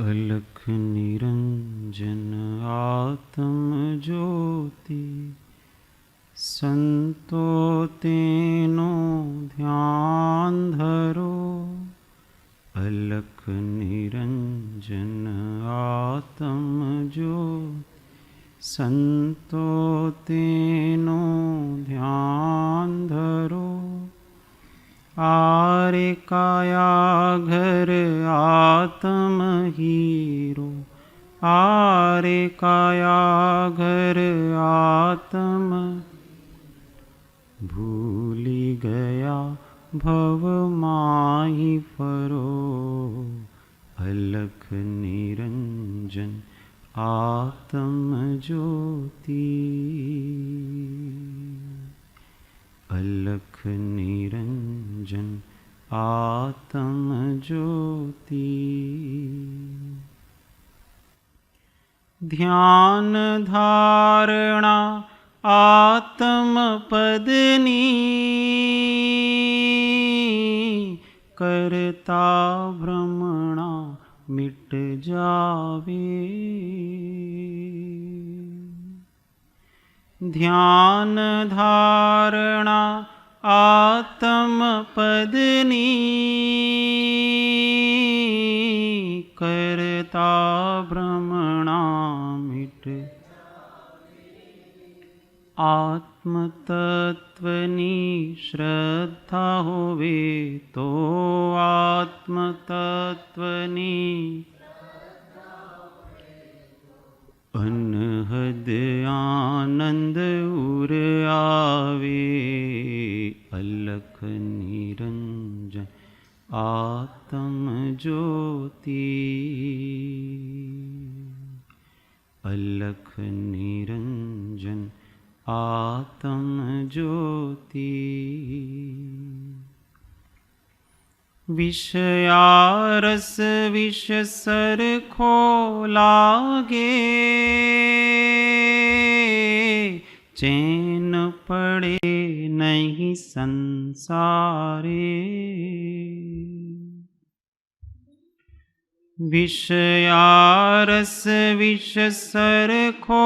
अलख निरंजन आत्म ज्योति, संतो तेनो ध्यान धरो। अलख निरंजन आत्म ज्योति, संतो तेनो ध्यान धरो। आरे काया घर आत्म हीरो, आरे काया घर आत्म। भूली गया भव माहि फरो, अलख निरंजन आत्म ज्योति। अलख निरंजन आत्म ज्योति। ध्यान धारणा आत्म पदनी, करता भ्रमणा मिट जावे। ध्यान धारणा आत्म पदनी, करता भ्रमणा मिट। आत्म तत्वनी श्रद्धा होवे तो, आत्म तत्वनी अनहद आनंद उर आवे। अलख निरंजन आत्म ज्योति, अलख निरंजन आत्म ज्योति। विषयारस विष सरखो लागे, चैन पड़े नहीं संसारे। विषयारस विष सरखो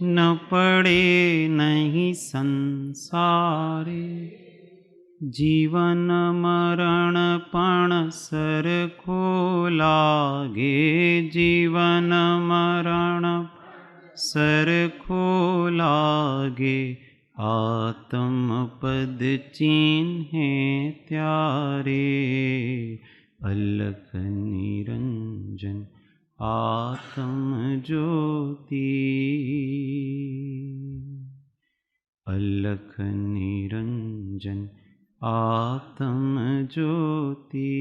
न पड़े नहीं संसारे। जीवन मरण पण सरखो लागे, जीवन मरण सरखो लागे। आत्म पद चिन्हे त्यारे, अलख निरंजन आत्म ज्योति। अलख निरंजन आत्म ज्योति।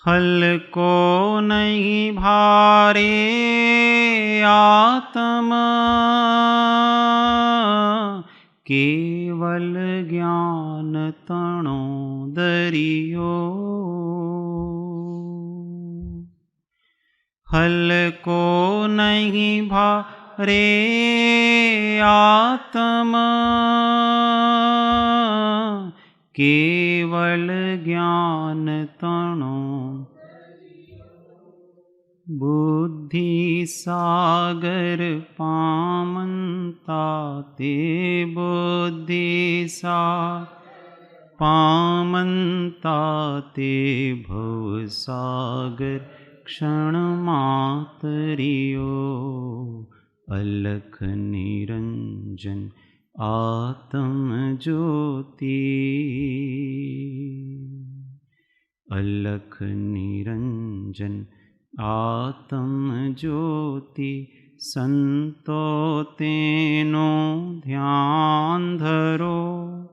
हल को नहीं भारे आत्मा, केवल ज्ञान तणो दरियो। हल को नहीं भारे आत्मा, केवल ज्ञान तणो। बुद्धि सागर पामंता ते, बुद्धि सागर पामंता ते। भव सागर क्षण मातरियो, अलख निरंजन आत्म ज्योति। अलख निरंजन आत्म ज्योति। संतो तेनो ध्यान धरो,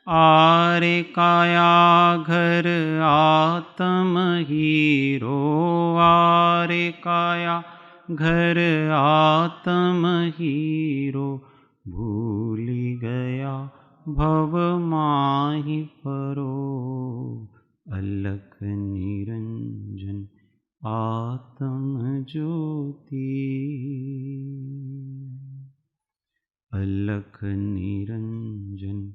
आरे काया घर आत्म हीरो, आरे काया घर आत्म हीरो। भूली गया भव माहि फरो, अलख निरंजन आत्म ज्योति। अलख निरंजन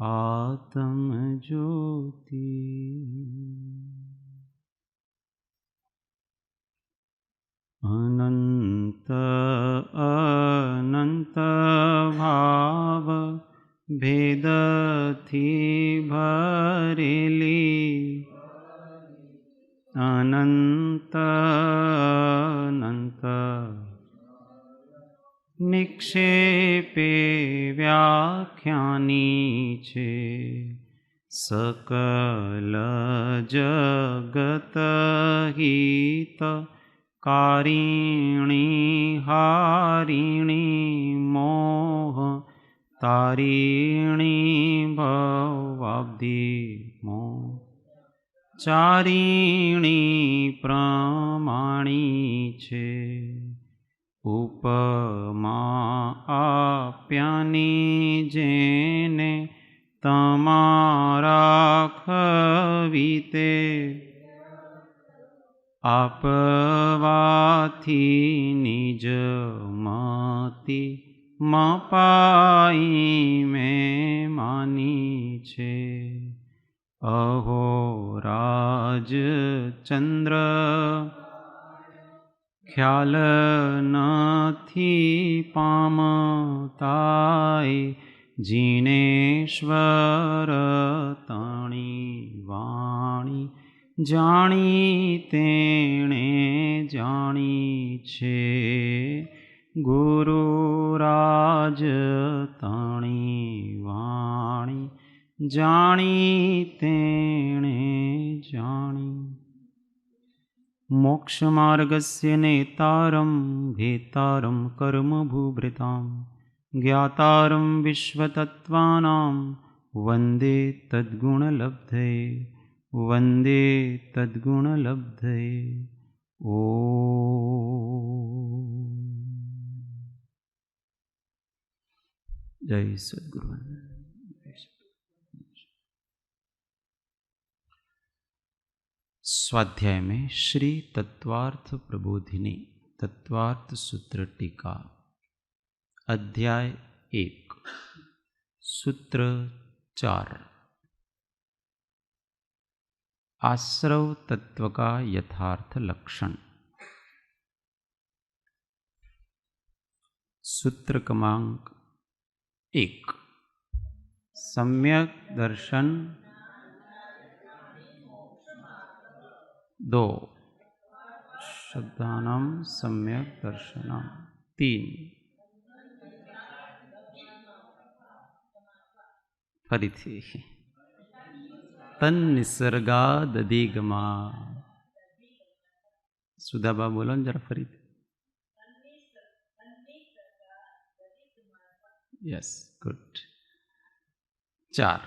आत्म ज्योति। अनंत अनंत भाव भेद थी भरेली, अनंत अनंत निक्षेपे व्याख्यानी छे। सकल जगत हित कारिणी हारिणी मोह तारिणी भवाब्धि मोह चारिणी प्रमाणी छे। उपमा आप्यानी जेने तमारा खवीते, आपवाथी निज मति मपाई में मानी छे। अहो राज चंद्र ख्याल नथी पामताय, जिनेश्वर तणी वाणी जाणी तेणे जाणी छे। गुरुराज तणी वाणी जाणी तेणे जाणी। मोक्षमार्गस्य नेतारं भेतारं कर्मभूभृतां, ज्ञातारं विश्वतत्त्वानां वन्दे तद्गुणलब्धये, वन्दे तद्गुणलब्धये। ॐ जय सद्गुरु। स्वाध्याय में श्री तत्वार्थ प्रबोधिनी तत्वार्थ सूत्र टीका, अध्याय 1, सूत्र 4, आश्रव तत्व का यथार्थ लक्षण। सूत्र क्रमांक 1, सम्यक दर्शन 2, श्रद्धानम सम्यक दर्शनम 3, फरीथी तन्निसर्गादधिगमा। सुधाबा बोलो न जरा फरीथी। Yes, good. 4,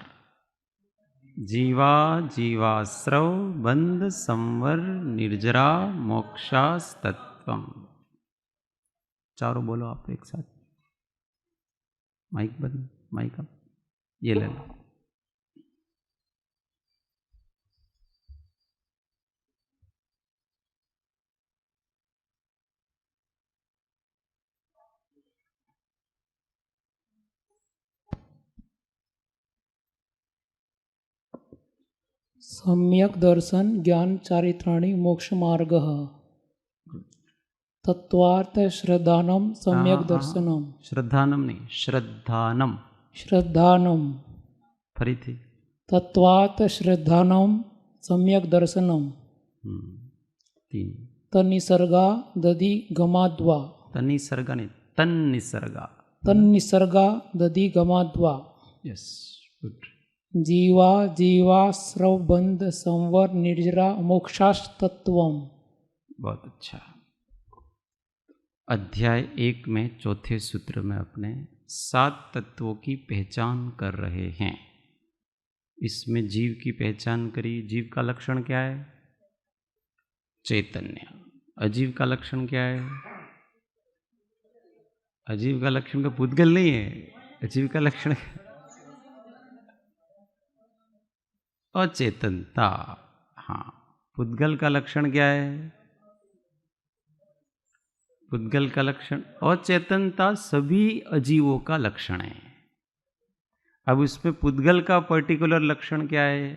जीवा जीवाश्रव बंध संवर निर्जरा मोक्षास्तत्वम। चारों बोलो आप एक साथ। माइक बंद, माइक अप, ये ले लो। सम्यक दर्शन ज्ञान चारित्राणि मोक्ष मार्ग। तत्वार्थ श्रद्धानम सम्यक दर्शनम। श्रद्धानम नहीं, श्रद्धानम। श्रद्धानम फरीथी। तत्वार्थ श्रद्धानम सम्यक दर्शनम। 3, तन्निसर्गा दधि गमाद्वा। तन्निसर्गा नहीं, तन्निसर्गा। तन्निसर्गा दधि गमाद्वा। Yes, good. जीवा जीवाश्रव बंध संवर निर्जरा मोक्षास्तत्वम। बहुत अच्छा। अध्याय 1 में चौथे सूत्र में अपने 7 तत्वों की पहचान कर रहे हैं। इसमें जीव की पहचान करी। जीव का लक्षण क्या है? चैतन्य। अजीव का लक्षण क्या है? अजीव का लक्षण का पुद्गल नहीं है, अजीव का लक्षण अचेतनता। हाँ, पुद्गल का लक्षण क्या है? पुद्गल का लक्षण अचेतनता सभी अजीवों का लक्षण है। अब उसमें पुद्गल का पर्टिकुलर लक्षण क्या है?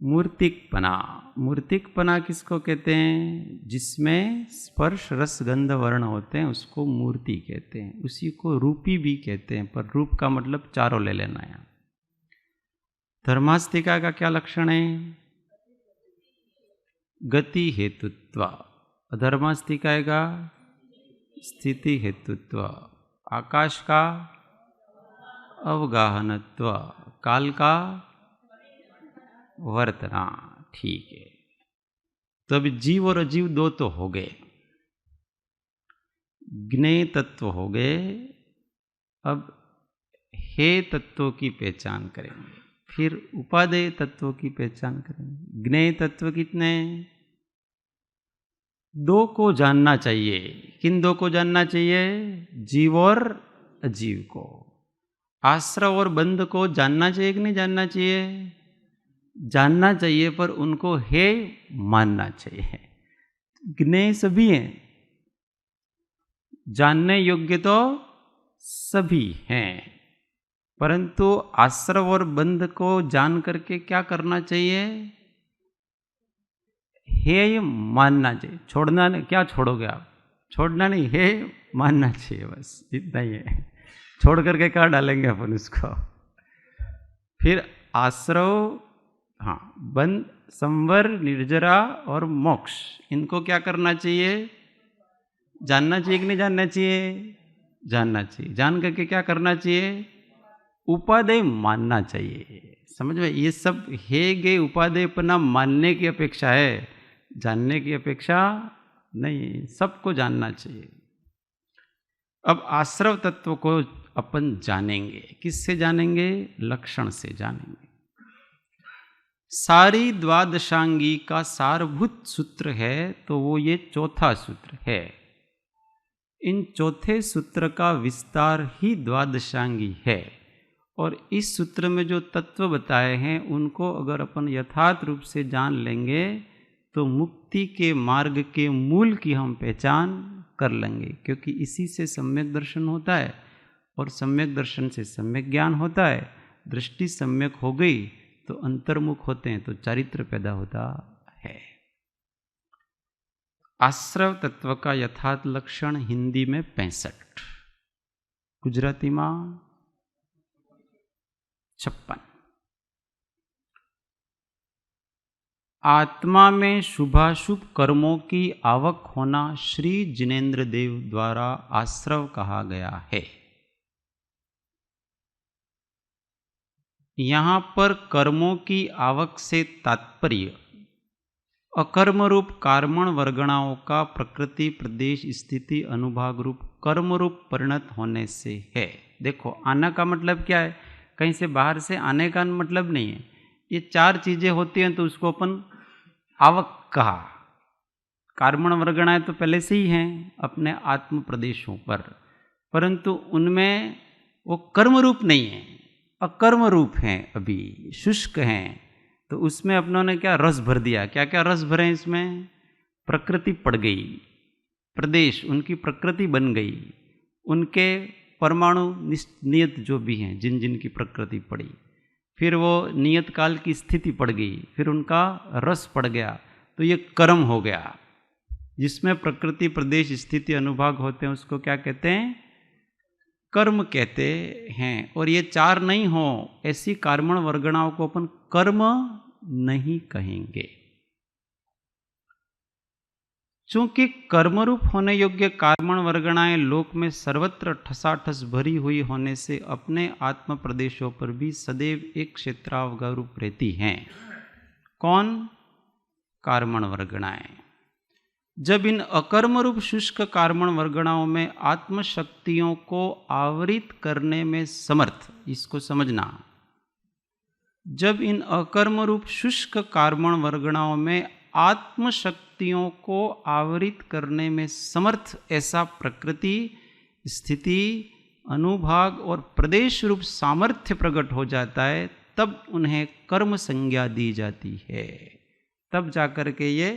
मूर्तिकपना। मूर्तिकपना किसको कहते हैं? जिसमें स्पर्श रस गंध वर्ण होते हैं उसको मूर्ति कहते हैं। उसी को रूपी भी कहते हैं, पर रूप का मतलब चारों ले लेना है। धर्मास्तिका का क्या लक्षण है? गति हेतुत्व। अधर्मास्तिका का स्थिति हेतुत्व। आकाश का अवगाहनत्व। काल का वर्तना। ठीक है, तो अभी जीव और अजीव दो तो हो गए, ज्ञेय तत्व हो गए। अब हे तत्वों की पहचान करेंगे, फिर उपादेय तत्वों की पहचान करेंगे। ज्ञेय तत्व कितने? दो को जानना चाहिए। किन दो को जानना चाहिए? जीव और अजीव को। आश्रव और बंध को जानना चाहिए कि नहीं जानना चाहिए? जानना चाहिए, पर उनको हे मानना चाहिए। ज्ञेय सभी हैं, जानने योग्य तो सभी हैं, परंतु आश्रव और बंध को जान करके क्या करना चाहिए? हे मानना चाहिए। छोड़ना नहीं। क्या छोड़ोगे आप? छोड़ना नहीं, हे मानना चाहिए, बस इतना ही है। छोड़ करके क्या डालेंगे अपन उसको? फिर आश्रव, हाँ, बंध, संवर, निर्जरा और मोक्ष, इनको क्या करना चाहिए? जानना चाहिए कि नहीं जानना चाहिए? जानना चाहिए। जान करके क्या करना चाहिए? उपादेय मानना चाहिए। समझ में? ये सब हे गे उपादेयपना मानने की अपेक्षा है, जानने की अपेक्षा नहीं। सबको जानना चाहिए। अब आश्रव तत्व को अपन जानेंगे। किससे जानेंगे? लक्षण से जानेंगे। सारी द्वादशांगी का सारभूत सूत्र है तो वो ये चौथा सूत्र है। इन चौथे सूत्र का विस्तार ही द्वादशांगी है, और इस सूत्र में जो तत्व बताए हैं उनको अगर अपन यथार्थ रूप से जान लेंगे तो मुक्ति के मार्ग के मूल की हम पहचान कर लेंगे, क्योंकि इसी से सम्यक दर्शन होता है, और सम्यक दर्शन से सम्यक ज्ञान होता है। दृष्टि सम्यक हो गई तो अंतर्मुख होते हैं, तो चारित्र पैदा होता है। आश्रव तत्व का यथार्थ लक्षण हिंदी में 65, गुजराती में 56। आत्मा में शुभाशुभ कर्मों की आवक होना श्री जिनेन्द्र देव द्वारा आश्रव कहा गया है। यहाँ पर कर्मों की आवक से तात्पर्य अकर्म रूप कार्मण वर्गणाओं का प्रकृति प्रदेश स्थिति अनुभाग रूप कर्म रूप परिणत होने से है। देखो, आना का मतलब क्या है? कहीं से बाहर से आने का मतलब नहीं है। ये चार चीजें होती हैं तो उसको अपन आवक कहा। कार्मण वर्गणाएं तो पहले से ही हैं अपने आत्म प्रदेशों पर, परंतु उनमें वो कर्म रूप नहीं है, अकर्म रूप हैं, अभी शुष्क हैं। तो उसमें अपनों ने क्या रस भर दिया? क्या क्या रस भरे इसमें? प्रकृति पड़ गई, प्रदेश उनकी प्रकृति बन गई, उनके परमाणु नियत जो भी हैं जिन जिन की प्रकृति पड़ी, फिर वो नियत काल की स्थिति पड़ गई, फिर उनका रस पड़ गया, तो ये कर्म हो गया। जिसमें प्रकृति प्रदेश स्थिति अनुभाग होते हैं उसको क्या कहते हैं? कर्म कहते हैं। और ये चार नहीं हो ऐसी कार्मण वर्गणाओं को अपन कर्म नहीं कहेंगे, चूंकि कर्मरूप होने योग्य कार्मण वर्गणाएं लोक में सर्वत्र ठसाठस भरी हुई होने से अपने आत्म प्रदेशों पर भी सदैव एक क्षेत्रावगारूप रहती हैं। कौन? कार्मण वर्गणाएं। जब इन अकर्म रूप शुष्क कार्मण वर्गणाओं में आत्मशक्तियों को आवरित करने में समर्थ, इसको समझना, जब इन अकर्म रूप शुष्क कार्मण वर्गणाओं में आत्मशक्तियों को आवरित करने में समर्थ ऐसा प्रकृति स्थिति अनुभाग और प्रदेश रूप सामर्थ्य प्रकट हो जाता है, तब उन्हें कर्म संज्ञा दी जाती है। तब जाकर के ये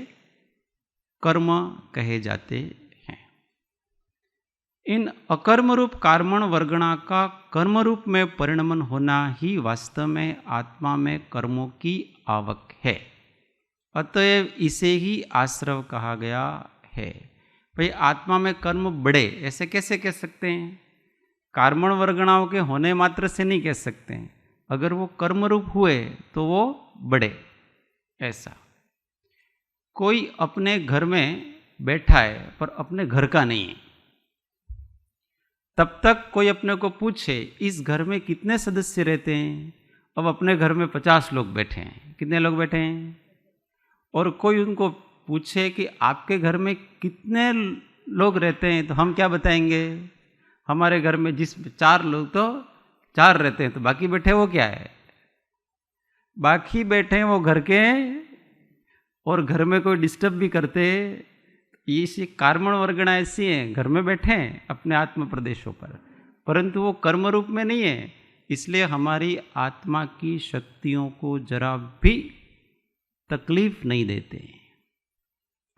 कर्म कहे जाते हैं। इन अकर्म रूप कार्मण वर्गणा का कर्म रूप में परिणमन होना ही वास्तव में आत्मा में कर्मों की आवक है। अतएव इसे ही आश्रव कहा गया है। भाई आत्मा में कर्म बढ़े ऐसे कैसे कह सकते हैं? कार्मण वर्गणाओं के होने मात्र से नहीं कह सकते हैं। अगर वो कर्म रूप हुए तो वो बढ़े। ऐसा कोई अपने घर में बैठा है पर अपने घर का नहीं है, तब तक कोई अपने को पूछे इस घर में कितने सदस्य रहते हैं? अब अपने घर में 50 लोग बैठे हैं। कितने लोग बैठे हैं? और कोई उनको पूछे कि आपके घर में कितने लोग रहते हैं, तो हम क्या बताएंगे? हमारे घर में जिस 4 लोग तो 4 रहते हैं, तो बाकी बैठे वो क्या है? बाकी बैठे वो घर के, और घर में कोई डिस्टर्ब भी करते। ये कार्मण वर्गणा ऐसी है, घर में बैठे हैं अपने आत्म प्रदेशों पर, परंतु वो कर्म रूप में नहीं है। इसलिए हमारी आत्मा की शक्तियों को जरा भी तकलीफ नहीं देते,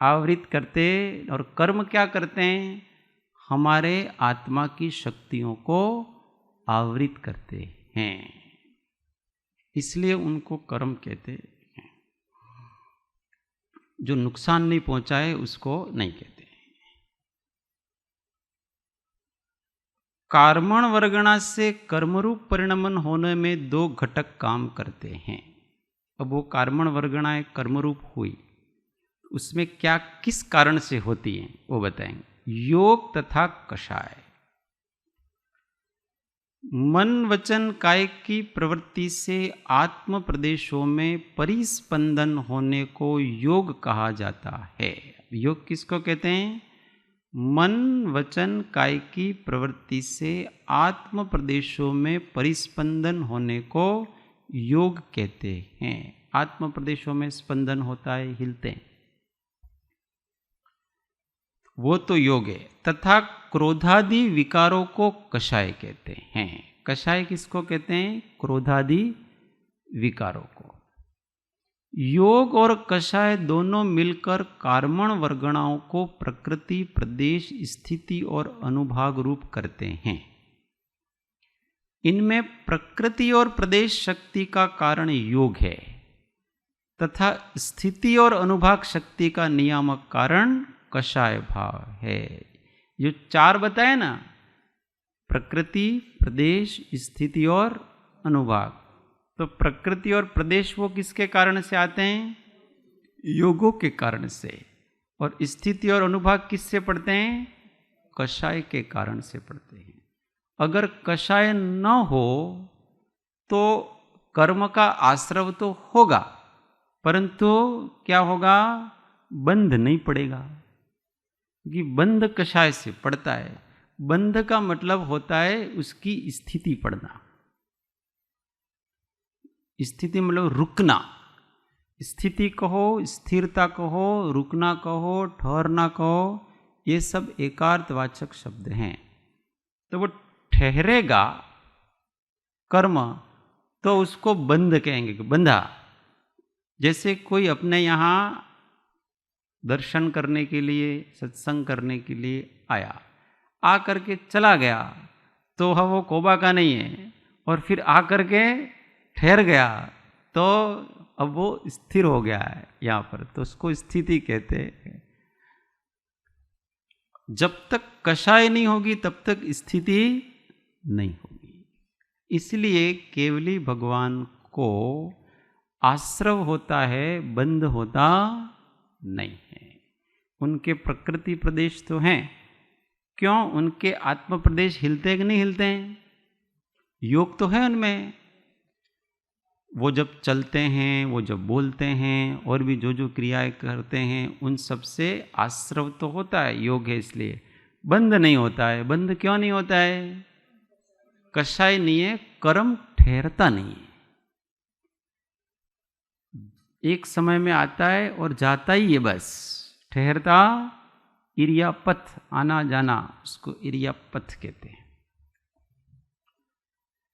आवृत करते। और कर्म क्या करते हैं? हमारे आत्मा की शक्तियों को आवृत करते हैं, इसलिए उनको कर्म कहते हैं। जो नुकसान नहीं पहुंचाए उसको नहीं कहते। कार्मण वर्गणा से कर्मरूप परिणमन होने में 2 घटक काम करते हैं। अब वो कार्मण वर्गणाएं कर्मरूप हुई, उसमें क्या किस कारण से होती हैं वो बताएंगे। योग तथा कषाय। मन वचन काय की प्रवृत्ति से आत्म प्रदेशों में परिस्पंदन होने को योग कहा जाता है। योग किसको कहते हैं? मन वचन काय की प्रवृत्ति से आत्म प्रदेशों में परिस्पंदन होने को योग कहते हैं। आत्म प्रदेशों में स्पंदन होता है, हिलते हैं, वो तो योग है। तथा क्रोधादि विकारों को कषाय कहते हैं। कषाय किसको कहते हैं? क्रोधादि विकारों को। योग और कषाय दोनों मिलकर कार्मण वर्गणाओं को प्रकृति, प्रदेश, स्थिति और अनुभाग रूप करते हैं। इनमें प्रकृति और प्रदेश शक्ति का कारण योग है तथा स्थिति और अनुभाग शक्ति का नियामक कारण कषाय भाव है। जो 4 बताए ना, प्रकृति, प्रदेश, स्थिति और अनुभाग, तो प्रकृति और प्रदेश वो किसके कारण से आते हैं? योगों के कारण से। और स्थिति और अनुभाग किससे पड़ते हैं? कषाय के कारण से पड़ते हैं। अगर कषाय न हो तो कर्म का आश्रव तो होगा, परंतु क्या होगा? बंध नहीं पड़ेगा, कि बंध कषाय से पड़ता है। बंध का मतलब होता है उसकी स्थिति पड़ना। स्थिति मतलब रुकना। स्थिति कहो, स्थिरता कहो, रुकना कहो, ठहरना कहो, ये सब एकार्थवाचक शब्द हैं। तो वो ठहरेगा कर्म तो उसको बंध कहेंगे, बंधा। जैसे कोई अपने यहाँ दर्शन करने के लिए, सत्संग करने के लिए आया, आकर के चला गया, तो वो कोबा का नहीं है, और फिर आकर के ठहर गया, तो अब वो स्थिर हो गया है यहाँ पर, तो उसको स्थिति कहते हैं। जब तक कषाय नहीं होगी तब तक स्थिति नहीं होगी। इसलिए केवली भगवान को आश्रव होता है, बंध होता नहीं है। उनके प्रकृति प्रदेश तो हैं, क्यों? उनके आत्म प्रदेश हिलते कि नहीं हिलते हैं? योग तो है उनमें। वो जब चलते हैं, वो जब बोलते हैं, और भी जो जो क्रियाएं करते हैं, उन सब से आश्रव तो होता है, योग है। इसलिए बंध नहीं होता है। बंध क्यों नहीं होता है? कषाय नहीं है, कर्म ठहरता नहीं है। एक समय में आता है और जाता ही है, बस ठहरता। इरियापथ, आना जाना, उसको इरियापथ कहते हैं।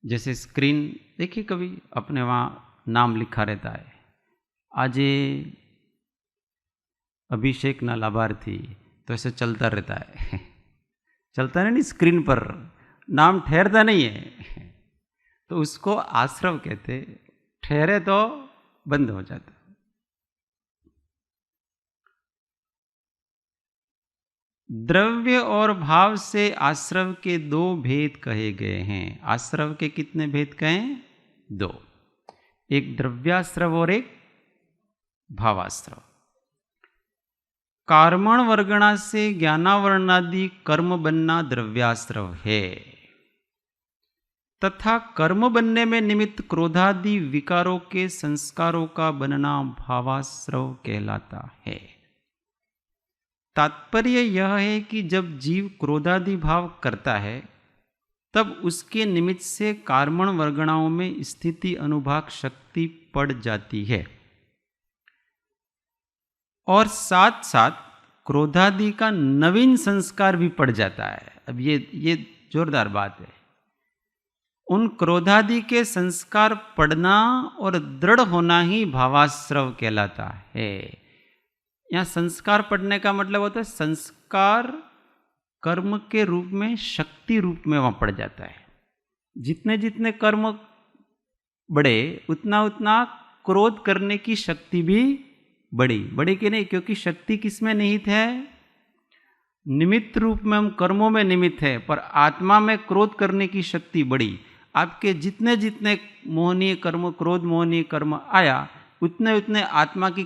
जैसे स्क्रीन देखिए, कभी अपने वहाँ नाम लिखा रहता है, आजे अभिषेक ना लाभार्थी, तो ऐसे चलता रहता है। चलता नहीं स्क्रीन पर, नाम ठहरता नहीं है, तो उसको आश्रव कहते। ठहरे तो बंद हो जाता। द्रव्य और भाव से आश्रव के दो भेद कहे गए हैं। आश्रव के कितने भेद कहे? दो। एक द्रव्याश्रव और एक भावाश्रव। कार्मण वर्गणा से ज्ञानावरणादि कर्म बनना द्रव्याश्रव है, तथा कर्म बनने में निमित्त क्रोधादि विकारों के संस्कारों का बनना भावाश्रव कहलाता है। तात्पर्य यह है कि जब जीव क्रोधादि भाव करता है तब उसके निमित्त से कार्मण वर्गणाओं में स्थिति अनुभाग शक्ति पड़ जाती है और साथ साथ क्रोधादि का नवीन संस्कार भी पड़ जाता है। अब ये जोरदार बात है। उन क्रोधादि के संस्कार पड़ना और दृढ़ होना ही भावाश्रव कहलाता है। यहाँ संस्कार पड़ने का मतलब होता है संस्कार कर्म के रूप में, शक्ति रूप में वहाँ पड़ जाता है। जितने जितने कर्म बढ़े उतना उतना क्रोध करने की शक्ति भी बड़ी कि नहीं, क्योंकि शक्ति किसमें निहित है? निमित्त रूप में हम कर्मों में निमित्त है, पर आत्मा में क्रोध करने की शक्ति बड़ी। आपके जितने जितने मोहनीय कर्म, क्रोध मोहनीय कर्म आया, उतने उतने आत्मा की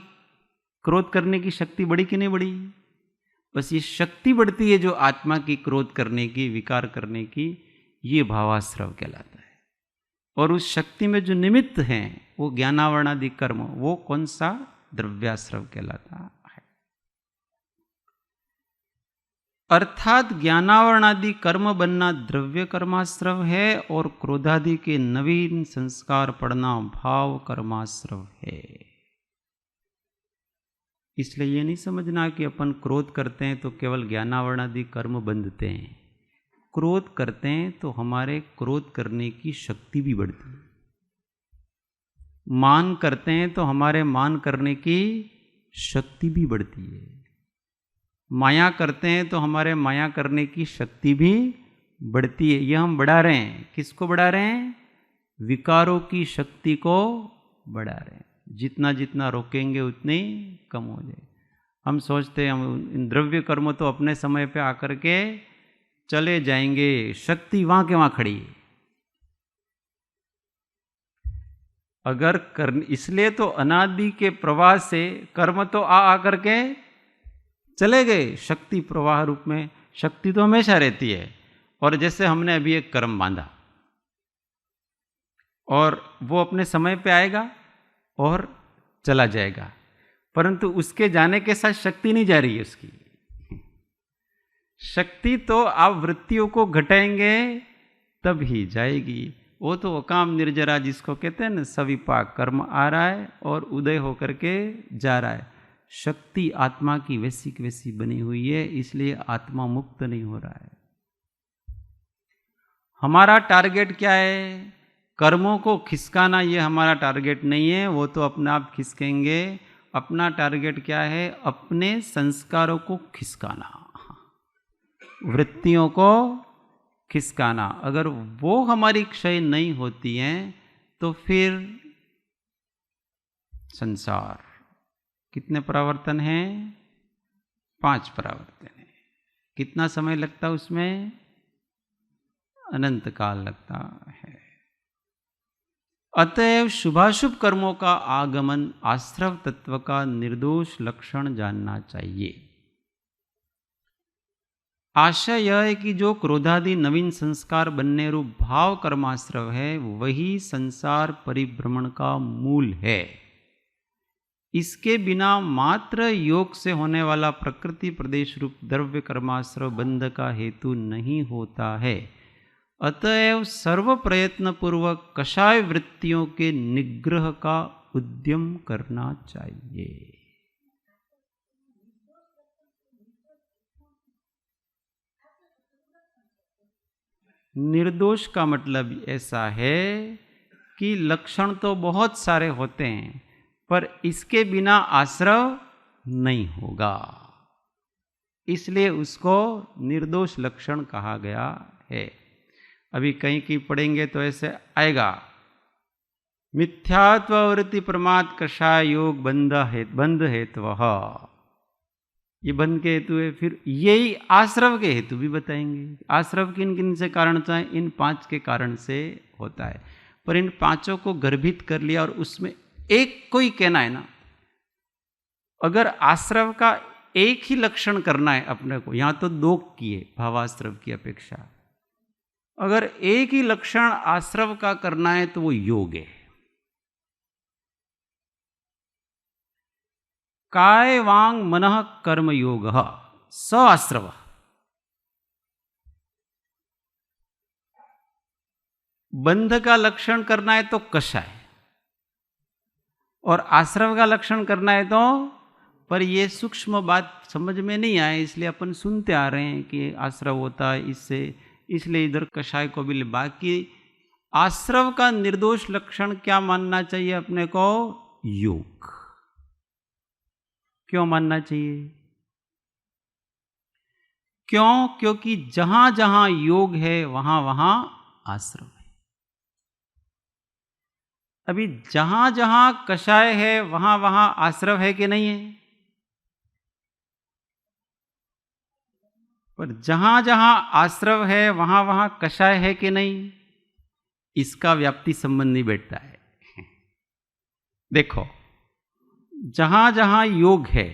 क्रोध करने की शक्ति बड़ी कि नहीं बड़ी? बस ये शक्ति बढ़ती है जो आत्मा की क्रोध करने की, विकार करने की, ये भावाश्रव कहलाता है। और उस शक्ति में जो निमित्त हैं वो ज्ञानावरणादि कर्म, वो कौन सा? द्रव्याश्रव कहलाता है। अर्थात ज्ञानावरणादि कर्म बनना द्रव्य कर्माश्रव है और क्रोधादि के नवीन संस्कार पड़ना भाव कर्माश्रव है। इसलिए ये नहीं समझना कि अपन क्रोध करते हैं तो केवल ज्ञानावरणादि कर्म बंधते हैं। क्रोध करते हैं तो हमारे क्रोध करने की शक्ति भी बढ़ती है। मान करते हैं तो हमारे मान करने की शक्ति भी बढ़ती है। माया करते हैं तो हमारे माया करने की शक्ति भी बढ़ती है। यह हम बढ़ा रहे हैं। किसको बढ़ा रहे हैं? विकारों की शक्ति को बढ़ा रहे हैं। जितना जितना रोकेंगे उतनी कम हो जाए। हम सोचते हैं हम इन द्रव्य कर्म तो अपने समय पे आकर के चले जाएंगे, शक्ति वहाँ के वहाँ खड़ी है। अगर कर्म, इसलिए तो अनादि के प्रवाह से कर्म तो आ करके चले गए, शक्ति प्रवाह रूप में शक्ति तो हमेशा रहती है। और जैसे हमने अभी एक कर्म बांधा और वो अपने समय पे आएगा और चला जाएगा, परंतु उसके जाने के साथ शक्ति नहीं जा रही है। उसकी शक्ति तो आप वृत्तियों को घटाएंगे तब ही जाएगी। वो तो अकाम निर्जरा जिसको कहते हैं ना, सविपाक कर्म आ रहा है और उदय होकर के जा रहा है। शक्ति आत्मा की वैसी की वैसी बनी हुई है, इसलिए आत्मा मुक्त नहीं हो रहा है। हमारा टारगेट क्या है? कर्मों को खिसकाना ये हमारा टारगेट नहीं है, वो तो अपने आप खिसकेंगे। अपना टारगेट क्या है? अपने संस्कारों को खिसकाना, वृत्तियों को खिसकाना। अगर वो हमारी क्षय नहीं होती हैं तो फिर संसार कितने परावर्तन हैं? 5 परावर्तन है। कितना समय लगता उसमें? अनंत काल लगता है। अतएव शुभाशुभ कर्मों का आगमन आश्रव तत्व का निर्दोष लक्षण जानना चाहिए। आशय यह है कि जो क्रोधादि नवीन संस्कार बनने रूप भाव कर्माश्रव है वही संसार परिभ्रमण का मूल है। इसके बिना मात्र योग से होने वाला प्रकृति प्रदेश रूप द्रव्य कर्माश्रव बंध का हेतु नहीं होता है। अतएव सर्व प्रयत्न पूर्वक कषाय वृत्तियों के निग्रह का उद्यम करना चाहिए। निर्दोष का मतलब ऐसा है कि लक्षण तो बहुत सारे होते हैं पर इसके बिना आश्रव नहीं होगा। इसलिए उसको निर्दोष लक्षण कहा गया है। अभी कहीं की पढ़ेंगे तो ऐसे आएगा, मिथ्यात्ववृत्ति प्रमाद कषाय योग बंध हेतवः, ये बंध के हेतु है। फिर यही आश्रव के हेतु भी बताएंगे। आश्रव किन किन से कारण होता है? इन 5 के कारण से होता है। पर इन 5 को गर्भित कर लिया और उसमें एक कोई कहना है ना, अगर आश्रव का एक ही लक्षण करना है अपने को, यहां तो 2 किए भावाश्रव की अपेक्षा, अगर एक ही लक्षण आश्रव का करना है तो वो योग है। काय वांग मनः कर्म योग स आश्रव। बंध का लक्षण करना है तो कषाय, और आश्रव का लक्षण करना है तो, पर ये सूक्ष्म बात समझ में नहीं आए इसलिए अपन सुनते आ रहे हैं कि आश्रव होता है इससे, इसलिए इधर कषाय को भी ले। बाकी आश्रव का निर्दोष लक्षण क्या मानना चाहिए अपने को? योग। क्यों मानना चाहिए? क्यों? क्योंकि जहां जहां योग है वहां वहां आश्रव है। अभी जहां जहां कषाय है वहां वहां आश्रव है कि नहीं है? पर जहां जहां आश्रव है वहां वहां कषाय है कि नहीं? इसका व्याप्ति संबंध नहीं बैठता है। देखो, जहां जहां योग है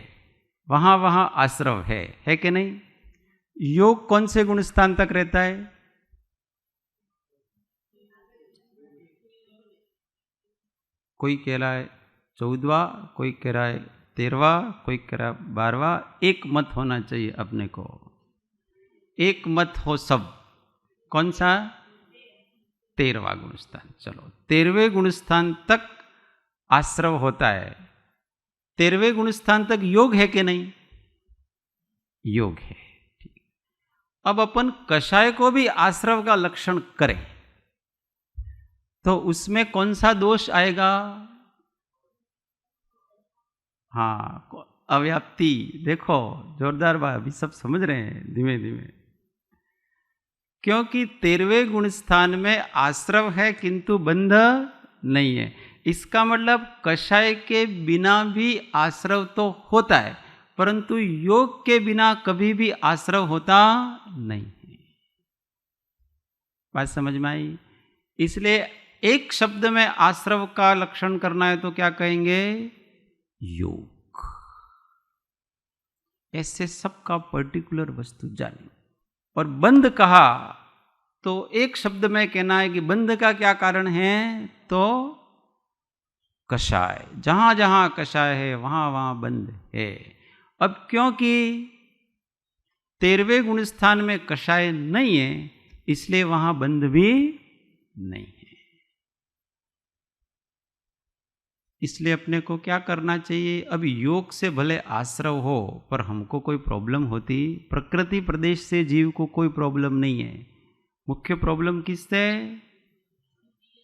वहां वहां आश्रव है कि नहीं? योग कौन से गुण स्थान तक रहता है? कोई कह रहा है 14वां, कोई कह रहा है 13वां, कोई कह रहा है 12वां। एक मत होना चाहिए अपने को, एक मत हो सब। कौन सा? 13वां गुणस्थान। चलो, 13वें गुणस्थान तक आश्रव होता है। 13वें गुणस्थान तक योग है कि नहीं? योग है। ठीक। अब अपन कषाय को भी आश्रव का लक्षण करें तो उसमें कौन सा दोष आएगा? हाँ, अव्याप्ति। देखो जोरदार बात, अभी सब समझ रहे हैं धीमे धीमे। क्योंकि 13वें गुण स्थान में आश्रव है किंतु बंध नहीं है। इसका मतलब कषाय के बिना भी आश्रव तो होता है, परंतु योग के बिना कभी भी आश्रव होता नहीं है। बात समझ में आई? इसलिए एक शब्द में आश्रव का लक्षण करना है तो क्या कहेंगे? योग। ऐसे सबका पर्टिकुलर वस्तु जाने। और बंध कहा तो एक शब्द में कहना है कि बंध का क्या कारण है? तो कषाय। जहां जहां कषाय है वहां वहां बंध है। अब क्योंकि 13वें गुण स्थान में कषाय नहीं है इसलिए वहां बंध भी नहीं है। इसलिए अपने को क्या करना चाहिए? अब योग से भले आश्रव हो पर हमको कोई प्रॉब्लम होती, प्रकृति प्रदेश से जीव को कोई प्रॉब्लम नहीं है। मुख्य प्रॉब्लम किससे?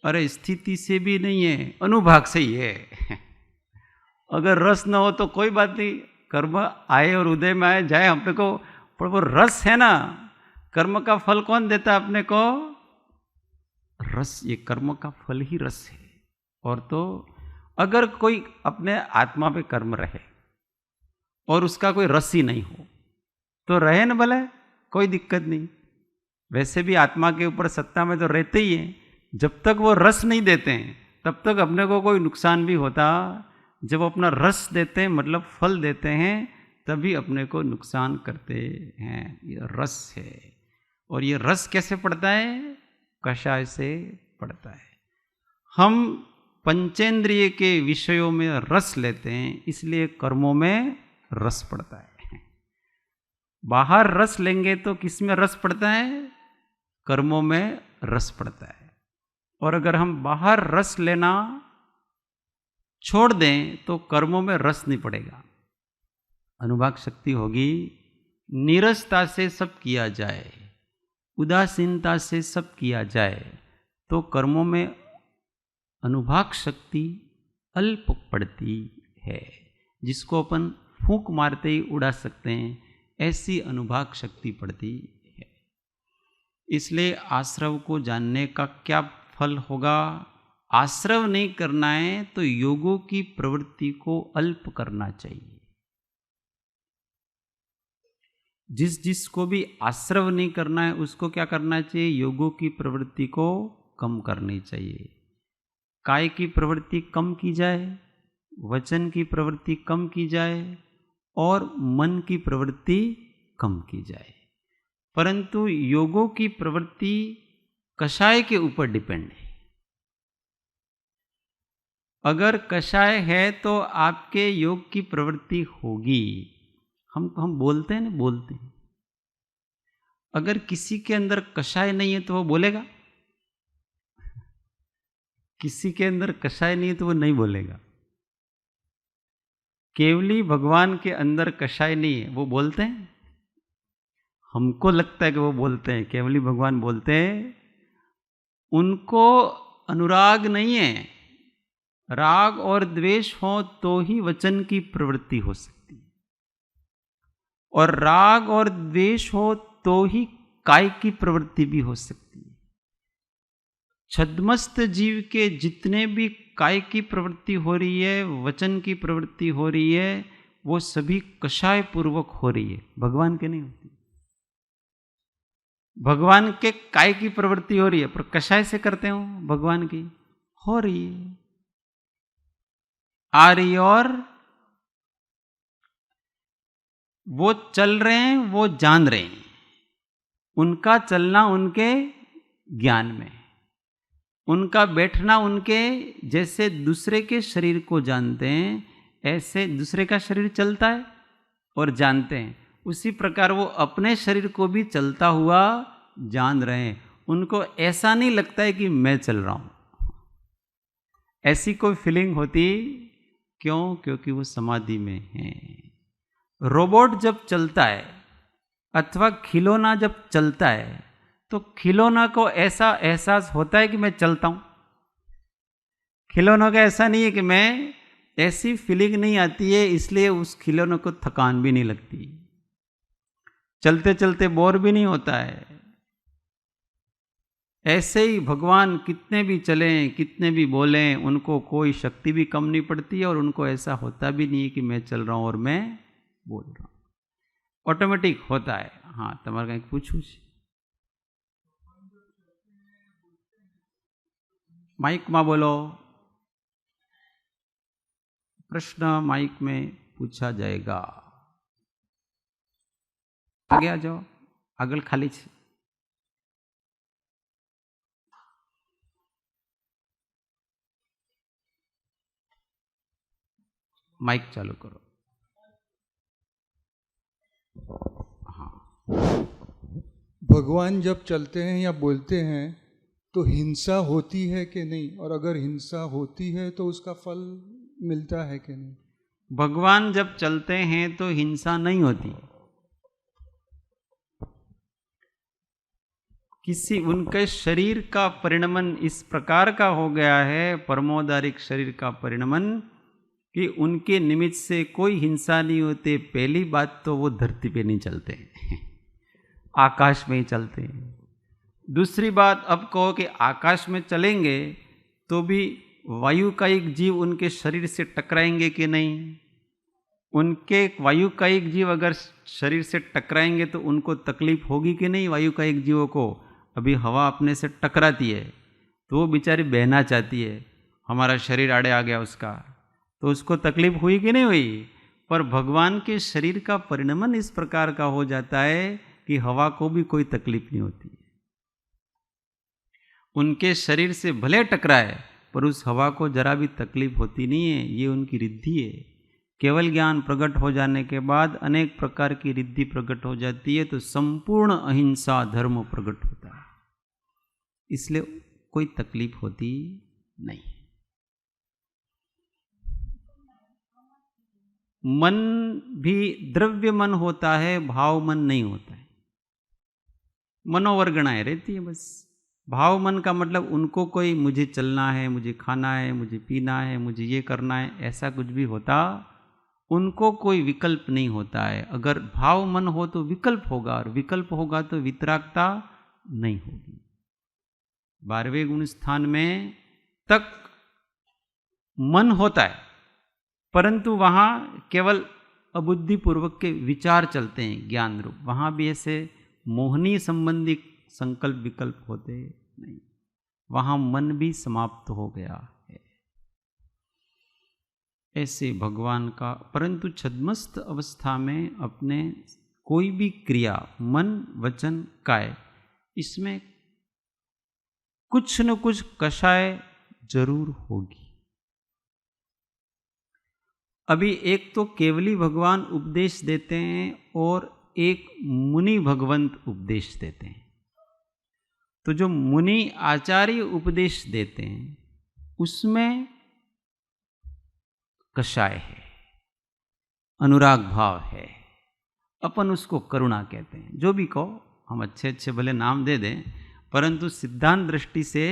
अरे स्थिति से भी नहीं है, अनुभाग से ही है। अगर रस न हो तो कोई बात नहीं, कर्म आए और उदय में आए जाए अपने को, पर वो रस है ना। कर्म का फल कौन देता है अपने को? रस। ये कर्म का फल ही रस है। और तो अगर कोई अपने आत्मा पे कर्म रहे और उसका कोई रस ही नहीं हो तो रहे न भले, कोई दिक्कत नहीं। वैसे भी आत्मा के ऊपर सत्ता में तो रहते ही हैं। जब तक वो रस नहीं देते हैं तब तक अपने को कोई नुकसान भी होता। जब अपना रस देते हैं मतलब फल देते हैं तभी अपने को नुकसान करते हैं। ये रस है। और ये रस कैसे पड़ता है? कषाय से पड़ता है। हम पंचेंद्रिय के विषयों में रस लेते हैं इसलिए कर्मों में रस पड़ता है। बाहर रस लेंगे तो किस में रस पड़ता है? कर्मों में रस पड़ता है। और अगर हम बाहर रस लेना छोड़ दें तो कर्मों में रस नहीं पड़ेगा। अनुभाग शक्ति होगी। नीरसता से सब किया जाए, उदासीनता से सब किया जाए तो कर्मों में अनुभाग शक्ति अल्प पड़ती है, जिसको अपन फूंक मारते ही उड़ा सकते हैं। ऐसी अनुभाग शक्ति पड़ती है। इसलिए आश्रव को जानने का क्या फल होगा? आश्रव नहीं करना है तो योगों की प्रवृत्ति को अल्प करना चाहिए। जिसको भी आश्रव नहीं करना है उसको क्या करना चाहिए? योगों की प्रवृत्ति को कम करनी चाहिए। काय की प्रवृत्ति कम की जाए, वचन की प्रवृत्ति कम की जाए और मन की प्रवृत्ति कम की जाए। परंतु योगों की प्रवृत्ति कषाय के ऊपर डिपेंड है। अगर कषाय है तो आपके योग की प्रवृत्ति होगी। हम बोलते हैं ना, बोलते हैं। अगर किसी के अंदर कषाय नहीं है तो वो बोलेगा? किसी के अंदर कषाय नहीं है तो वो नहीं बोलेगा। केवली भगवान के अंदर कषाय नहीं है, वो बोलते हैं? हमको लगता है कि वो बोलते हैं, केवली भगवान बोलते हैं। उनको अनुराग नहीं है। राग और द्वेष हो तो ही वचन की प्रवृत्ति हो सकती है, और राग और द्वेष हो तो ही काय की प्रवृत्ति भी हो सकती है। छद्मस्त जीव के जितने भी काय की प्रवृत्ति हो रही है, वचन की प्रवृत्ति हो रही है, वो सभी कषाय पूर्वक हो रही है, भगवान के नहीं होती। भगवान के काय की प्रवृत्ति हो रही है पर कषाय से करते हो, भगवान की हो रही है, आ रही, और वो चल रहे हैं, वो जान रहे हैं। उनका चलना उनके ज्ञान में, उनका बैठना उनके, जैसे दूसरे के शरीर को जानते हैं ऐसे दूसरे का शरीर चलता है और जानते हैं, उसी प्रकार वो अपने शरीर को भी चलता हुआ जान रहे हैं। उनको ऐसा नहीं लगता है कि मैं चल रहा हूं, ऐसी कोई फीलिंग होती क्यों? क्योंकि वो समाधि में है। रोबोट जब चलता है अथवा खिलौना जब चलता है तो खिलौना को ऐसा एहसास होता है कि मैं चलता हूं। खिलौनों का ऐसा नहीं है कि मैं, ऐसी फीलिंग नहीं आती है, इसलिए उस खिलौने को थकान भी नहीं लगती, चलते चलते बोर भी नहीं होता है। ऐसे ही भगवान कितने भी चलें, कितने भी बोलें, उनको कोई शक्ति भी कम नहीं पड़ती और उनको ऐसा होता भी नहीं है कि मैं चल रहा हूं और मैं बोल रहा हूं, ऑटोमेटिक होता है। हाँ, तुम्हारे कहीं पूछू? माइक में बोलो, प्रश्न माइक में पूछा जाएगा। आगे आ जाओ, आगल खाली छे। माइक चालू करो। हाँ, भगवान जब चलते हैं या बोलते हैं तो हिंसा होती है कि नहीं, और अगर हिंसा होती है तो उसका फल मिलता है कि नहीं? भगवान जब चलते हैं तो हिंसा नहीं होती। किसी उनके शरीर का परिणमन इस प्रकार का हो गया है, परमोदारिक शरीर का परिणमन, कि उनके निमित्त से कोई हिंसा नहीं होती। पहली बात तो वो धरती पे नहीं चलते, आकाश में ही चलते हैं। दूसरी बात, अब कहो कि आकाश में चलेंगे तो भी वायु का एक जीव उनके शरीर से टकराएंगे कि नहीं? उनके वायु का एक जीव अगर शरीर से टकराएंगे तो उनको तकलीफ होगी कि नहीं? वायु का एक जीवों को अभी हवा अपने से टकराती है तो वो बेचारी बहना चाहती है, हमारा शरीर आड़े आ गया उसका, तो उसको तकलीफ हुई कि नहीं हुई? पर भगवान के शरीर का परिणमन इस प्रकार का हो जाता है कि हवा को भी कोई तकलीफ नहीं होती। उनके शरीर से भले टकराए पर उस हवा को जरा भी तकलीफ होती नहीं है। ये उनकी रिद्धि है। केवल ज्ञान प्रकट हो जाने के बाद अनेक प्रकार की रिद्धि प्रकट हो जाती है, तो संपूर्ण अहिंसा धर्म प्रकट होता है, इसलिए कोई तकलीफ होती नहीं। मन भी द्रव्य मन होता है, भाव मन नहीं होता है। मनोवर्गणाएं रहती है बस। भाव मन का मतलब उनको कोई मुझे चलना है, मुझे खाना है, मुझे पीना है, मुझे ये करना है, ऐसा कुछ भी होता उनको कोई विकल्प नहीं होता है। अगर भाव मन हो तो विकल्प होगा, और विकल्प होगा तो वितरागता नहीं होगी। 12वें गुण स्थान में तक मन होता है, परंतु वहां केवल अबुद्धिपूर्वक के विचार चलते हैं, ज्ञान रूप। वहां भी ऐसे मोहनी संबंधी संकल्प विकल्प होते नहीं, वहां मन भी समाप्त हो गया है। ऐसे भगवान का, परंतु छद्मस्त अवस्था में अपने कोई भी क्रिया, मन वचन काय, इसमें कुछ न कुछ कषाय जरूर होगी। अभी एक तो केवली भगवान उपदेश देते हैं और एक मुनि भगवंत उपदेश देते हैं। तो जो मुनि आचार्य उपदेश देते हैं उसमें कषाय है, अनुराग भाव है, अपन उसको करुणा कहते हैं। जो भी कहो, हम अच्छे अच्छे भले नाम दे दें, परंतु सिद्धांत दृष्टि से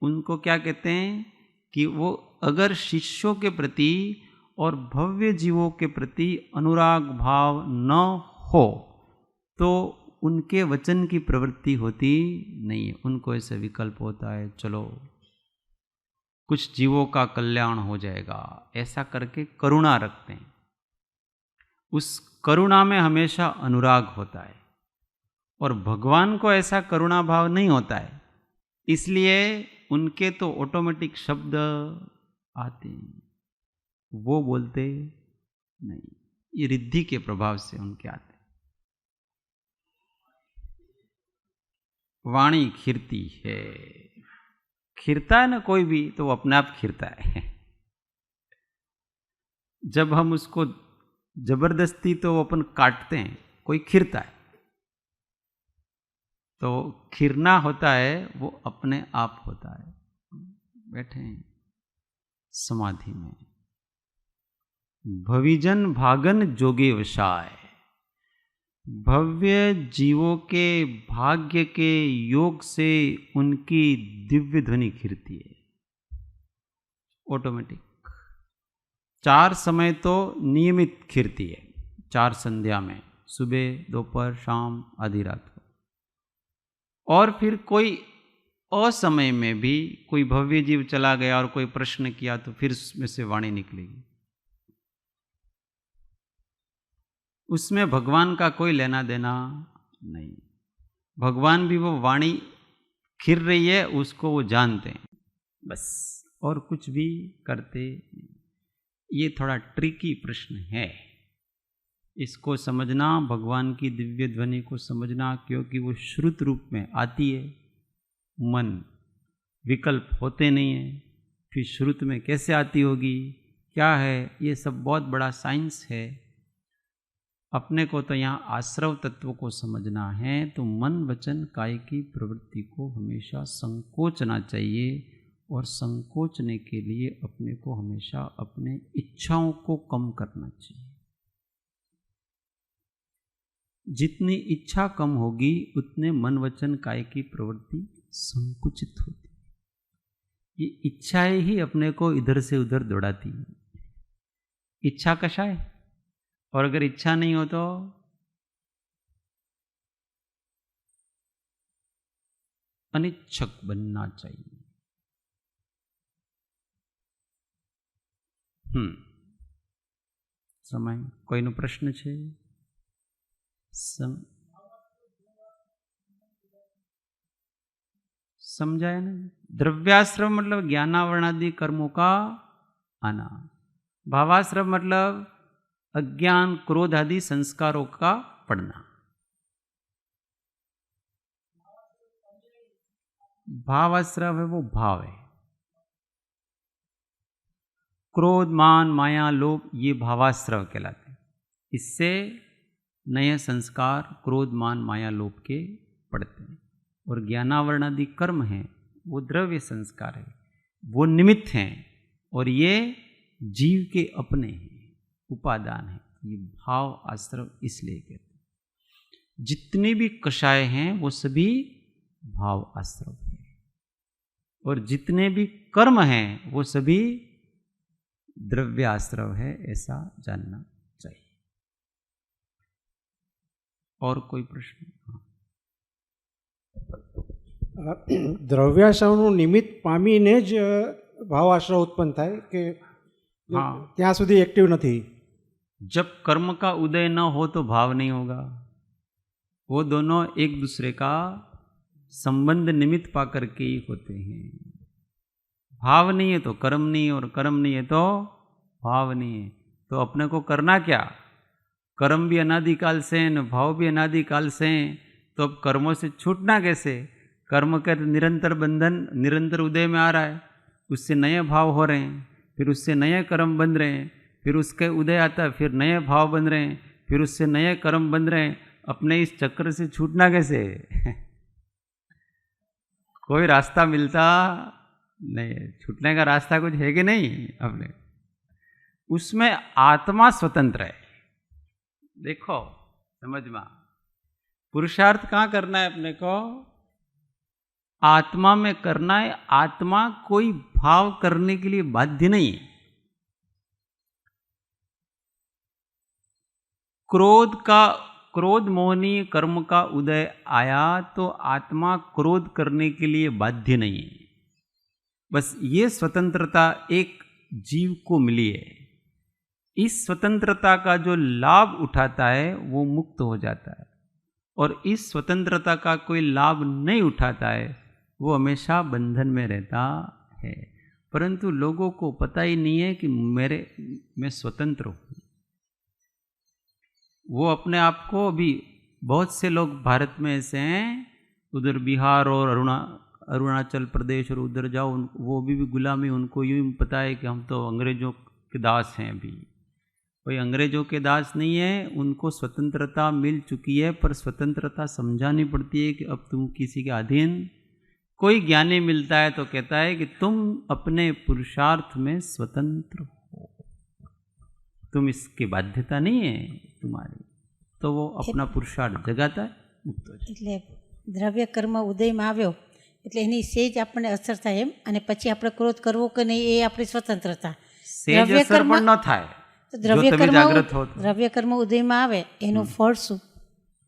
उनको क्या कहते हैं कि वो अगर शिष्यों के प्रति और भव्य जीवों के प्रति अनुराग भाव न हो तो उनके वचन की प्रवृत्ति होती नहीं है। उनको ऐसे विकल्प होता है, चलो कुछ जीवों का कल्याण हो जाएगा, ऐसा करके करुणा रखते हैं। उस करुणा में हमेशा अनुराग होता है, और भगवान को ऐसा करुणा भाव नहीं होता है, इसलिए उनके तो ऑटोमेटिक शब्द आते हैं, वो बोलते नहीं, ये रिद्धि के प्रभाव से उनके आते। वाणी खिरती है, खिरता है ना कोई भी तो वो अपने आप खिरता है। जब हम उसको जबरदस्ती तो अपन काटते हैं, कोई खिरता है, तो खिरना होता है वो अपने आप होता है। बैठे हैं समाधि में, भविजन भागन जोगे वशाय, भव्य जीवों के भाग्य के योग से उनकी दिव्य ध्वनि खिरती है ऑटोमेटिक। 4 समय तो नियमित खिरती है, 4 संध्या में, सुबह दोपहर शाम आधी रात को। और फिर कोई असमय में भी कोई भव्य जीव चला गया और कोई प्रश्न किया तो फिर उसमें से वाणी निकलेगी। उसमें भगवान का कोई लेना देना नहीं। भगवान भी वो वाणी खिर रही है उसको वो जानते हैं बस, और कुछ भी करते नहीं। ये थोड़ा ट्रिकी प्रश्न है, इसको समझना, भगवान की दिव्य ध्वनि को समझना, क्योंकि वो श्रुत रूप में आती है। मन विकल्प होते नहीं है, फिर श्रुत में कैसे आती होगी, क्या है, ये सब बहुत बड़ा साइंस है। अपने को तो यहाँ आश्रव तत्व को समझना है, तो मन वचन काय की प्रवृत्ति को हमेशा संकोचना चाहिए, और संकोचने के लिए अपने को हमेशा अपने इच्छाओं को कम करना चाहिए। जितनी इच्छा कम होगी उतने मन वचन काय की प्रवृत्ति संकुचित होती। ये इच्छाएं ही अपने को इधर से उधर दौड़ाती है। इच्छा कषाय, और अगर इच्छा नहीं हो तो अनिच्छक बनना चाहिए। समय कोईनो प्रश्न छे? समझाया ना? द्रव्याश्रम मतलब ज्ञानावरणादि कर्मों का आना, भावाश्रम मतलब अज्ञान क्रोध आदि संस्कारों का पड़ना। भावाश्रम है वो भाव है, क्रोध मान माया लोभ ये भावाश्रव कहलाते हैं। इससे नए संस्कार क्रोध मान माया लोभ के पड़ते हैं। और ज्ञानावरणादि कर्म हैं वो द्रव्य संस्कार है, वो निमित्त हैं, और ये जीव के अपने हैं, उपादान है। ये भाव आश्रव इसलिए कहते हैं। जितने भी कषाय हैं वो सभी भाव आश्रव हैं, और जितने भी कर्म हैं वो सभी द्रव्याश्रव है, ऐसा जानना चाहिए। और कोई प्रश्न? દ્રવ્યાશ્રવનું નિમિત્ત પામીને જ ભાવાશ્રવ ઉત્પન્ન થાય કે हाँ, ત્યાં સુધી એક્ટિવ નથી? जब कर्म का उदय न हो तो भाव नहीं होगा। वो दोनों एक दूसरे का संबंध निमित्त पा करके ही होते हैं। भाव नहीं है तो कर्म नहीं है, और कर्म नहीं है तो भाव नहीं है। तो अपने को करना क्या? कर्म भी अनादिकाल से हैं, भाव भी अनादिकाल से हैं, तो अब कर्मों से छूटना कैसे? कर्म का निरंतर बंधन निरंतर उदय में आ रहा है, उससे नए भाव हो रहे हैं, फिर उससे नए कर्म बन रहे हैं, फिर उसके उदय आता है, फिर नए भाव बन रहे हैं, फिर उससे नए कर्म बन रहे हैं। अपने इस चक्र से छूटना कैसे? कोई रास्ता मिलता नहीं है। छूटने का रास्ता कुछ है कि नहीं अपने? उसमें आत्मा स्वतंत्र है। देखो समझ में, पुरुषार्थ कहाँ करना है अपने को? आत्मा में करना है। आत्मा कोई भाव करने के लिए बाध्य नहीं है। क्रोध मोहनी कर्म का उदय आया तो आत्मा क्रोध करने के लिए बाध्य नहीं है। बस ये स्वतंत्रता एक जीव को मिली है। इस स्वतंत्रता का जो लाभ उठाता है वो मुक्त हो जाता है, और इस स्वतंत्रता का कोई लाभ नहीं उठाता है वो हमेशा बंधन में रहता है। परंतु लोगों को पता ही नहीं है कि मैं स्वतंत्र हूँ। वो अपने आप को भी, बहुत से लोग भारत में ऐसे हैं, उधर बिहार और अरुणाचल प्रदेश और उधर जाओ, वो भी गुलामी, उनको यूँ पता है कि हम तो अंग्रेज़ों के दास हैं। अभी कोई अंग्रेज़ों के दास नहीं है, उनको स्वतंत्रता मिल चुकी है, पर स्वतंत्रता समझानी पड़ती है कि अब तुम किसी के अधीन। कोई ज्ञानी मिलता है तो कहता है कि तुम अपने पुरुषार्थ में स्वतंत्र हो, तुम इसकी बाध्यता नहीं है तुम्हारी, तो वो अपना पुरुषार्थ जगाता है, मुक्त हो जाता है। એટલે દ્રવ્ય કર્મ ઉદયમાં આવ્યો એટલે એની સેજ આપણને અસર થાય એમ, અને પછી આપણે ક્રોધ કરવો કે નહીં એ આપણી સ્વતંત્રતા. સેજ અસર પણ ન થાય તો જો તમે જાગૃત હો તો. દ્રવ્ય કર્મ ઉદયમાં આવે એનું ફળ શું?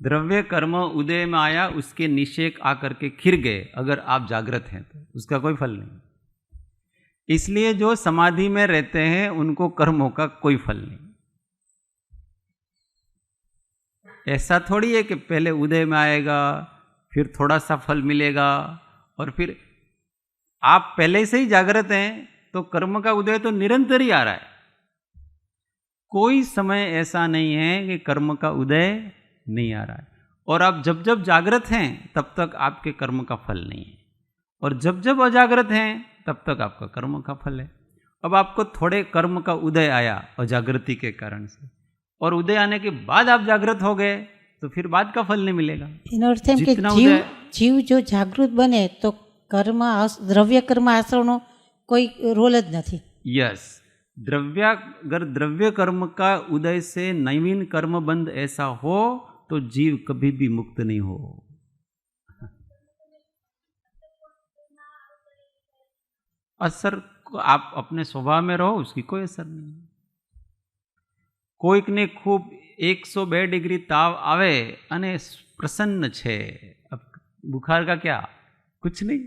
द्रव्य कर्म उदय में आया, उसके निषेक आकर के खिर गए, अगर आप जागृत हैं तो उसका कोई फल नहीं। इसलिए जो समाधि में रहते हैं उनको कर्मों का कोई फल नहीं। ऐसा थोड़ी है कि पहले उदय में आएगा, फिर थोड़ा सा फल मिलेगा, और फिर आप पहले से ही जागृत हैं तो कर्म का उदय तो निरंतर ही आ रहा है। कोई समय ऐसा नहीं है कि कर्म का उदय नहीं आ रहा है। और आप जब जब जागृत हैं तब तक आपके कर्म का फल नहीं है, और जब जब अजागृत हैं तब तक आपका कर्म का फल है। अब आपको थोड़े कर्म का उदय आया अजागृति के कारण से, और उदय आने के बाद आप जागृत हो गए तो फिर बाद का फल नहीं मिलेगा। એનો અર્થ એમ કે જીવ જો જાગૃત બને તો દ્રવ્ય કર્મ આશ્રવનો કોઈ રોલ જ નથી. यस, अगर द्रव्य कर्म का उदय से नवीन कर्म बंध ऐसा हो तो जीव कभी भी मुक्त नहीं हो। असर आप अपने स्वभाव में रहो, उसकी कोई असर नहीं। कोईक ने खूब 102 डिग्री ताव आवे अने प्रसन्न छे, अब बुखार का क्या, कुछ नहीं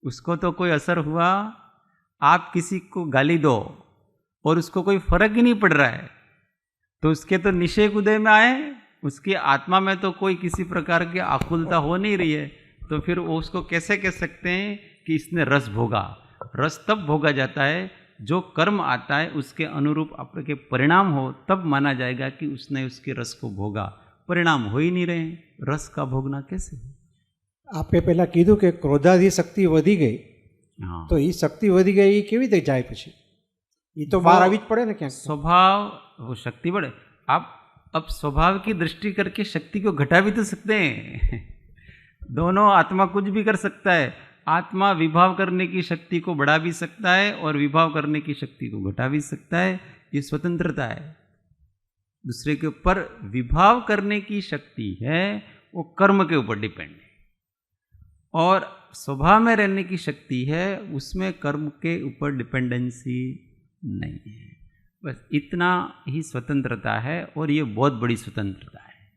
उसको तो कोई असर हुआ। आप किसी को गाली दो और उसको कोई फर्क ही नहीं पड़ रहा है, तो उसके तो निषेक उदय में आए, उसकी आत्मा में तो कोई किसी प्रकार की आकुलता हो नहीं रही है, तो फिर वो उसको कैसे कह सकते हैं कि इसने रस भोगा? रस तब भोगा जाता है जो कर्म आता है उसके अनुरूप आपके परिणाम हो, तब माना जाएगा कि उसने उसके रस को भोगा। परिणाम हो ही नहीं रहे, रस का भोगना कैसे? आपे पहला कीधुं के क्रोधादी शक्ति वधी गई, हाँ, तो ये शक्ति वधी गई ये केवी रीते जाए पछी? ये तो बहार आवी ज पड़े ने क्यांक। स्वभाव वो शक्ति बढ़े। आप अब स्वभाव की दृष्टि करके शक्ति को घटा भी तो सकते हैं दोनों। आत्मा कुछ भी कर सकता है। आत्मा विभाव करने की शक्ति को बढ़ा भी सकता है और विभाव करने की शक्ति को घटा भी सकता है, ये स्वतंत्रता है। दूसरे के ऊपर विभाव करने की शक्ति है वो कर्म के ऊपर डिपेंड है, और स्वभाव में रहने की शक्ति है उसमें कर्म के ऊपर डिपेंडेंसी नहीं है। बस इतना ही स्वतंत्रता है और ये बहुत बड़ी स्वतंत्रता है।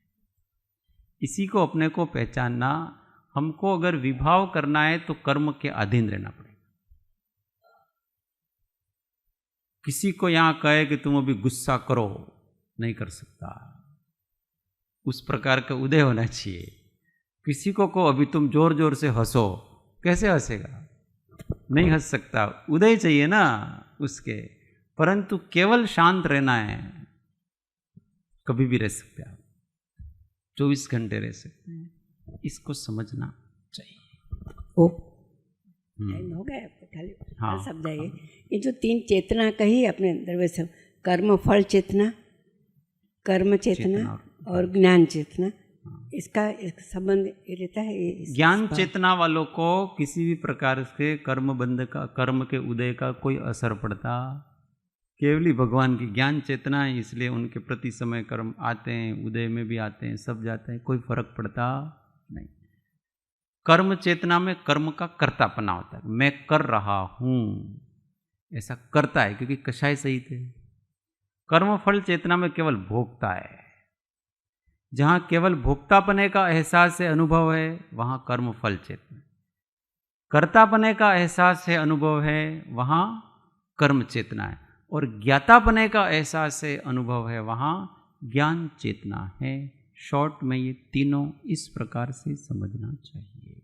इसी को अपने को पहचानना। हमको अगर विभाव करना है तो कर्म के अधीन रहना पड़ेगा। किसी को यहां कहे कि तुम अभी गुस्सा करो, नहीं कर सकता। उस प्रकार का उदय होना चाहिए। किसी को कहो अभी तुम जोर जोर से हंसो, कैसे हंसेगा? नहीं हंस सकता। उदय चाहिए ना उसके। परंतु केवल शांत रहना है, कभी भी रह सकते हैं आप, 24 घंटे रह सकते हैं। इसको समझना चाहिए। ओ टाइम हो गया आपका, खाली हाँ, शब्द है ये जो 3 चेतना कही अपने अंदर में सब, कर्म फल चेतना, कर्म चेतना और ज्ञान चेतना, इसका संबंध ये रहता है। ज्ञान चेतना वालों को किसी भी प्रकार से कर्म बंध का, कर्म के उदय का कोई असर पड़ता? केवली भगवान की ज्ञान चेतना है, इसलिए उनके प्रति समय कर्म आते हैं, उदय में भी आते हैं, सब जाते हैं, कोई फर्क पड़ता नहीं। कर्म चेतना में कर्म का कर्तापना होता है, मैं कर रहा हूं, ऐसा करता है, क्योंकि कषाय सहित है। कर्म फल चेतना में केवल भोगता है। जहां केवल भोक्तापने का एहसास है, अनुभव है, वहां कर्म फल चेतना। कर्तापने का एहसास है, अनुभव है, वहां कर्म चेतना है। और ज्ञातापने का एहसास है, अनुभव है, वहां ज्ञान चेतना है। शॉर्ट में ये तीनों इस प्रकार से समझना चाहिए।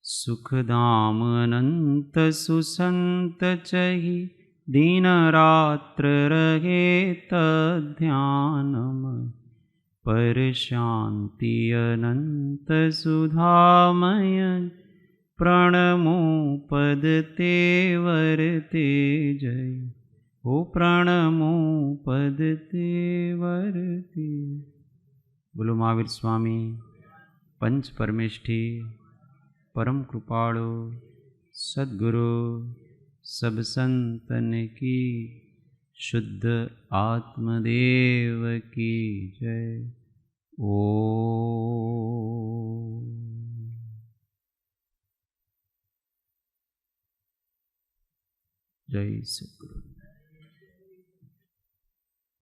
सुखधाम अनंत सुसंत चहि, दिन रात्र रहे तध्यानम, पर शांति अनंत सुधामय, प्रणमो पद तेवर ते जय। ओ प्रणमो पद तेवर ते। बोलो महावीर स्वामी पंच परमेष्ठी परम कृपाळु सद्गुरु सब संतन की शुद्ध आत्मदेव की जय। ओ जय सद्गुरु।